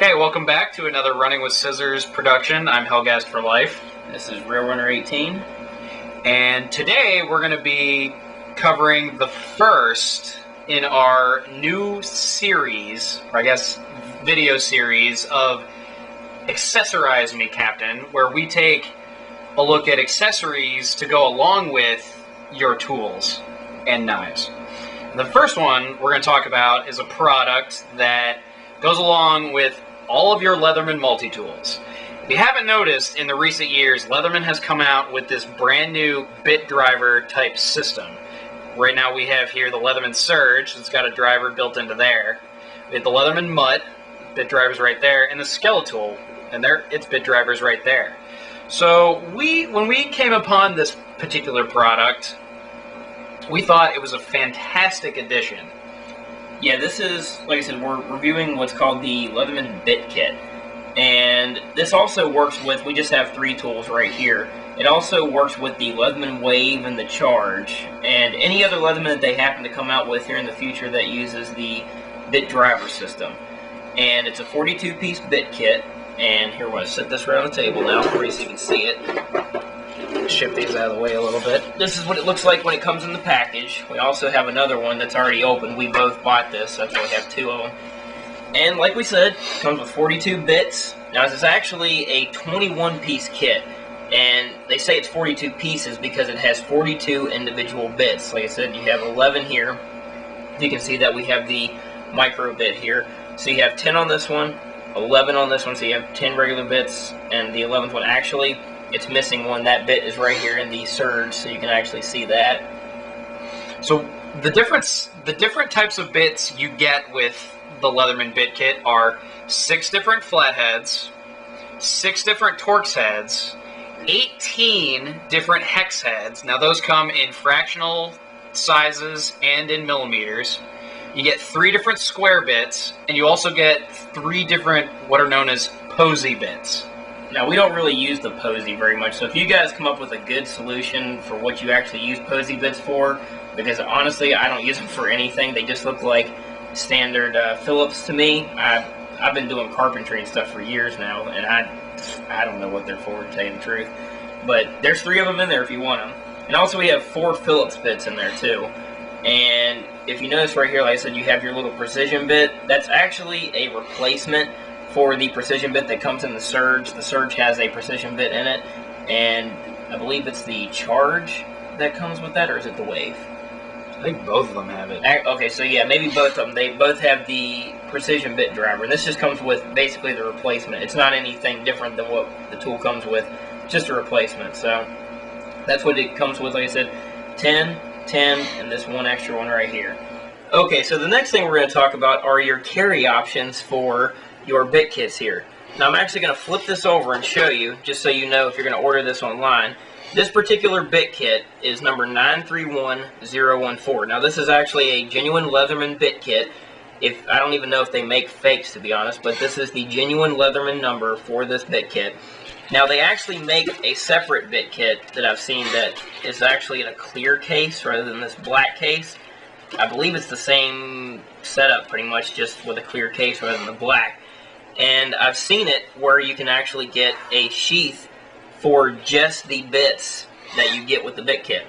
Okay, welcome back to another Running with Scissors production. I'm Helgast for Life. This is Rail Runner 18. And today we're going to be covering the first in our new series, or I guess video series, of Accessorize Me Cap'n, where we take a look at accessories to go along with your tools and knives. The first one we're going to talk about is a product that goes along with all of your Leatherman multi-tools. If you haven't noticed, in the recent years, Leatherman has come out with this brand new bit driver type system. Right now we have here the Leatherman Surge, it's got a driver built into there. We have the Leatherman Mutt, bit drivers right there, and the Skeletool, and its bit drivers right there. So when we came upon this particular product, we thought it was a fantastic addition. Yeah, this is, like I said, we're reviewing what's called the Leatherman Bit Kit. And this also works with, we just have 3 tools right here. It also works with the Leatherman Wave and the Charge, and any other Leatherman that they happen to come out with here in the future that uses the bit driver system. And it's a 42-piece bit kit, and here, we'll set this right on the table now for you so you can see it. Shift these out of the way a little bit. This is what it looks like when it comes in the package. We also have another one that's already open. We both bought this, that's why we have 2 of them. And like we said, it comes with 42 bits. Now this is actually a 21-piece kit, and they say it's 42 pieces because it has 42 individual bits. Like I said, you have 11 here. You can see that we have the micro bit here. So you have 10 on this one, 11 on this one, so you have 10 regular bits, and the 11th one actually, it's missing one. That bit is right here in the Surge, so you can actually see that. So the different types of bits you get with the Leatherman Bit Kit are 6 different flatheads, 6 different Torx heads, 18 different hex heads. Now those come in fractional sizes and in millimeters. You get 3 different square bits, and you also get 3 different what are known as posy bits. Now, we don't really use the posy very much, so if you guys come up with a good solution for what you actually use posy bits for, because honestly, I don't use them for anything. They just look like standard Phillips to me. I've been doing carpentry and stuff for years now, and I don't know what they're for, to tell you the truth. But there's 3 of them in there if you want them. And also we have 4 Phillips bits in there too. And if you notice right here, like I said, you have your little precision bit. That's actually a replacement for the precision bit that comes in the Surge. The Surge has a precision bit in it, and I believe it's the Charge that comes with that, or is it the Wave? I think both of them have it. Okay, so yeah, maybe both of them. They both have the precision bit driver, and this just comes with basically the replacement. It's not anything different than what the tool comes with, just a replacement. So that's what it comes with. Like I said, 10, 10, and this one extra one right here. Okay, so the next thing we're going to talk about are your carry options for your bit kits here. Now I'm actually going to flip this over and show you, just so you know if you're going to order this online. This particular bit kit is number 931014. Now this is actually a genuine Leatherman bit kit. I don't even know if they make fakes, to be honest, but this is the genuine Leatherman number for this bit kit. Now they actually make a separate bit kit that I've seen that is actually in a clear case rather than this black case. I believe it's the same setup pretty much, just with a clear case rather than the black. And I've seen it where you can actually get a sheath for just the bits that you get with the bit kit.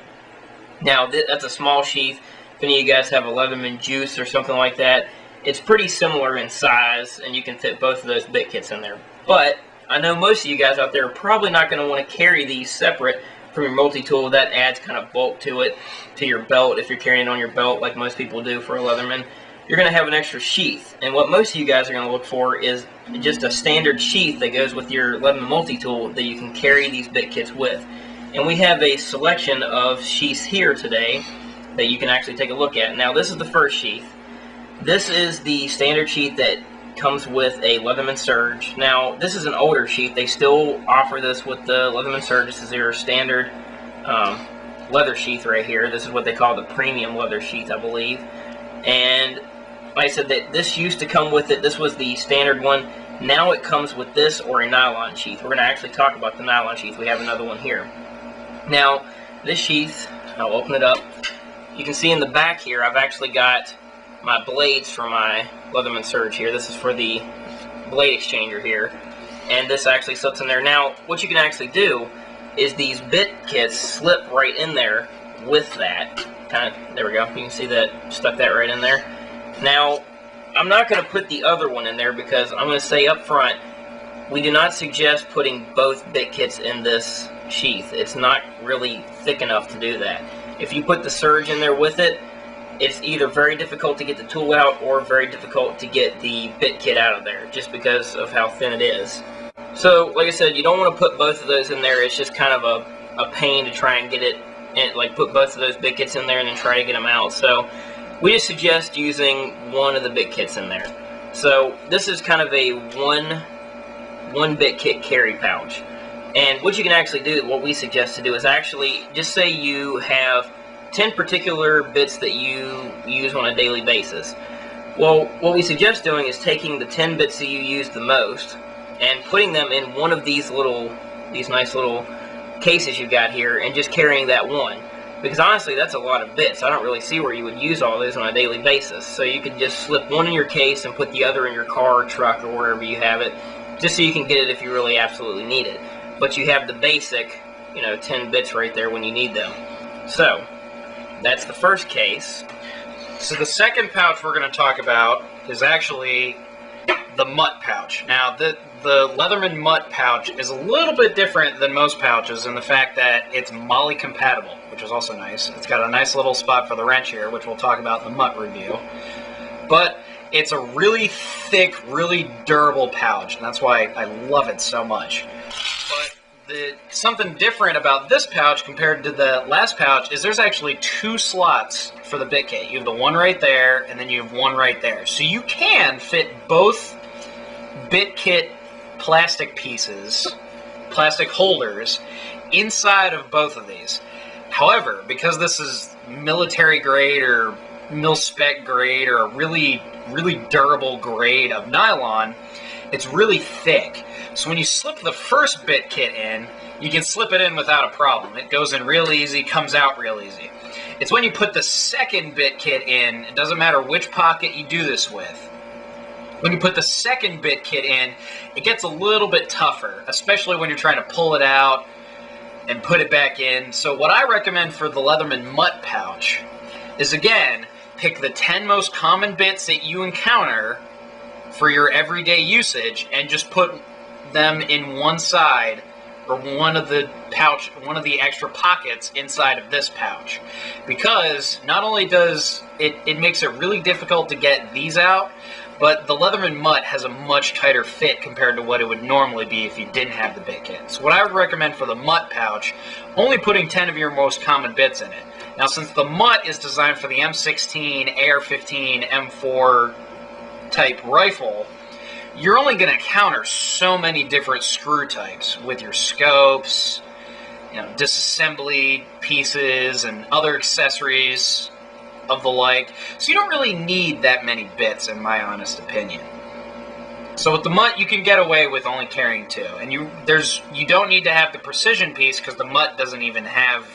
Now that's a small sheath. If any of you guys have a Leatherman Juice or something like that, it's pretty similar in size, and you can fit both of those bit kits in there. But I know most of you guys out there are probably not going to want to carry these separate from your multi-tool. That adds kind of bulk to it, to your belt, if you're carrying it on your belt like most people do for a Leatherman. You're going to have an extra sheath, and what most of you guys are going to look for is just a standard sheath that goes with your Leatherman multi-tool that you can carry these bit kits with. And we have a selection of sheaths here today that you can actually take a look at. Now this is the first sheath. This is the standard sheath that comes with a Leatherman Surge. Now this is an older sheath. They still offer this with the Leatherman Surge. This is their standard leather sheath right here. This is what they call the premium leather sheath, I believe. And like I said, that this used to come with it. This was the standard one. Now it comes with this or a nylon sheath. We're going to actually talk about the nylon sheath. We have another one here. Now, this sheath, I'll open it up. You can see in the back here, I've actually got my blades for my Leatherman Surge here. This is for the blade exchanger here, and this actually slips in there. Now, what you can actually do is these bit kits slip right in there with that. There we go. You can see that, stuck that right in there. Now, I'm not going to put the other one in there because I'm going to say up front, we do not suggest putting both bit kits in this sheath. It's not really thick enough to do that. If you put the surge in there with it, it's either very difficult to get the tool out or very difficult to get the bit kit out of there, just because of how thin it is. So, like I said, you don't want to put both of those in there. It's just kind of a pain to try and get it, and like put both of those bit kits in there and then try to get them out. So, we just suggest using one of the bit kits in there. So, this is kind of a one bit kit carry pouch. And what you can actually do, what we suggest to do is actually, just say you have 10 particular bits that you use on a daily basis. Well, what we suggest doing is taking the 10 bits that you use the most and putting them in one of these nice little cases you've got here and just carrying that one. Because honestly, that's a lot of bits. I don't really see where you would use all those on a daily basis. So you could just slip one in your case and put the other in your car or truck or wherever you have it, just so you can get it if you really absolutely need it. But you have the basic, 10 bits right there when you need them. So, that's the first case. So the second pouch we're going to talk about is actually the mutt pouch. Now, the Leatherman mutt pouch is a little bit different than most pouches in the fact that it's MOLLE compatible, which is also nice. It's got a nice little spot for the wrench here, which we'll talk about in the mutt review. But it's a really thick, really durable pouch, and that's why I love it so much. But something different about this pouch compared to the last pouch is there's actually 2 slots for the bit kit. You have the one right there, and then you have one right there. So you can fit both bit kit plastic pieces, plastic holders, inside of both of these. However, because this is military grade or mil-spec grade or a really, really durable grade of nylon, it's really thick. So when you slip the first bit kit in, you can slip it in without a problem. It goes in real easy, comes out real easy. It's when you put the second bit kit in, it doesn't matter which pocket you do this with. When you put the second bit kit in, it gets a little bit tougher, especially when you're trying to pull it out and put it back in. So what I recommend for the Leatherman mutt pouch is, again, pick the 10 most common bits that you encounter for your everyday usage and just put them in one side or one of the extra pockets inside of this pouch, because not only does it makes it really difficult to get these out, but the Leatherman mutt has a much tighter fit compared to what it would normally be if you didn't have the bit kit. So what I would recommend for the mutt pouch, only putting 10 of your most common bits in it. Now, since the mutt is designed for the M16, AR-15, M4 type rifle, you're only going to encounter so many different screw types with your scopes, disassembly pieces, and other accessories of the like. So you don't really need that many bits, in my honest opinion. So with the mutt, you can get away with only carrying 2, and you don't need to have the precision piece because the mutt doesn't even have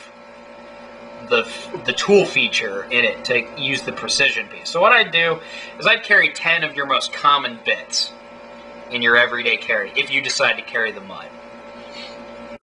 the tool feature in it to use the precision piece. So what I'd do is I'd carry 10 of your most common bits in your everyday carry if you decide to carry the mutt.